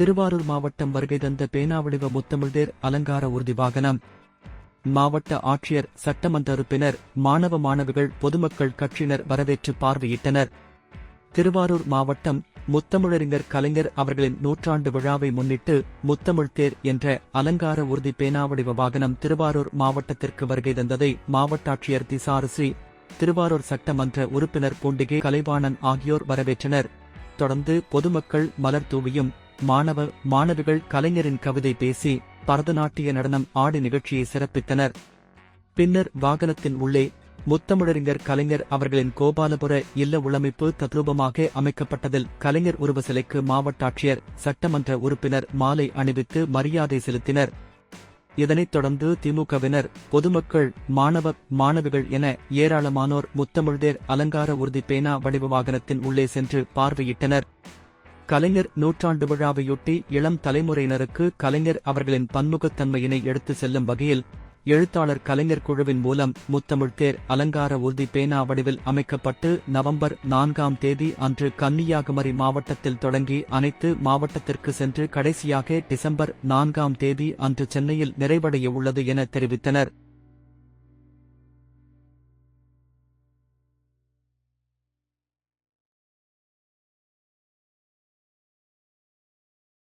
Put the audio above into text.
திருவாரூர் மாவட்டம் வருகை தந்த பேனாவடிவ முத்தமிழ்தேர் அலங்கார ஊர்தி வாகனம். மாவட்ட ஆட்சியர், சட்டமன்ற உறுப்பினர், மாணவ மாணவிகள், பொதுமக்கள் கட்சியினர் வரவேற்று பார்வையிட்டனர். திருவாரூர் மாவட்டம் முத்தமிழறிஞர் கலைஞர் அவர்களின் 100ஆண்டு விழாவை முன்னிட்டு முத்தமிழ்தேர் என்ற அலங்கார ஊர்தி பேனாவடிவ வாகனம் திருவாரூர் மாவட்டத்திற்கு வருகை தந்ததை மாவட்ட ஆட்சியர் திசாரஸ்ரீ, திருவாரூர் சட்டமன்ற உறுப்பினர் பூண்டிகை கலைவாணன் ஆகியோர் வரவேற்றனர். தொடர்ந்து பொதுமக்கள் மலர் தூவியும், மாணவ மாணவிகள் கலைஞரின் கவிதை பேசி, பரதநாட்டிய நடனம் ஆடி நிகழ்ச்சியை சிறப்பித்தனர். பின்னர் வாகனத்தின் உள்ளே முத்தமிழறிஞர் கலைஞர் அவர்களின் கோபாலபுர இல்ல உள்ளமைப்பு தத்ரூபமாக அமைக்கப்பட்டதில் கலைஞர் உருவ சிலைக்கு மாவட்ட ஆட்சியர், சட்டமன்ற உறுப்பினர் மாலை அணிவித்து மரியாதை செலுத்தினர். இதனைத் தொடர்ந்து திமுகவினர், பொதுமக்கள், மாணவ மாணவிகள் என ஏராளமானோர் முத்தமிழ்தேர் அலங்கார ஊர்தி பேனா வடிவ வாகனத்தின் உள்ளே சென்று பார்வையிட்டனர். கலைஞர் 100ஆண்டு விழாவையொட்டி இளம் தலைமுறையினருக்கு கலைஞர் அவர்களின் பன்முகத்தன்மையினை எடுத்து செல்லும் வகையில் எழுத்தாளர் கலைஞர் குழுவின் மூலம் முத்தமிழ்தேர் அலங்கார ஊர்தி பேனா வடிவில் அமைக்கப்பட்டு நவம்பர் 4ஆம் தேதி அன்று கன்னியாகுமரி மாவட்டத்தில் தொடங்கி அனைத்து மாவட்டத்திற்கு சென்று கடைசியாக டிசம்பர் 4ஆம் தேதி அன்று சென்னையில் நிறைவடைய உள்ளது என தெரிவித்தனர்.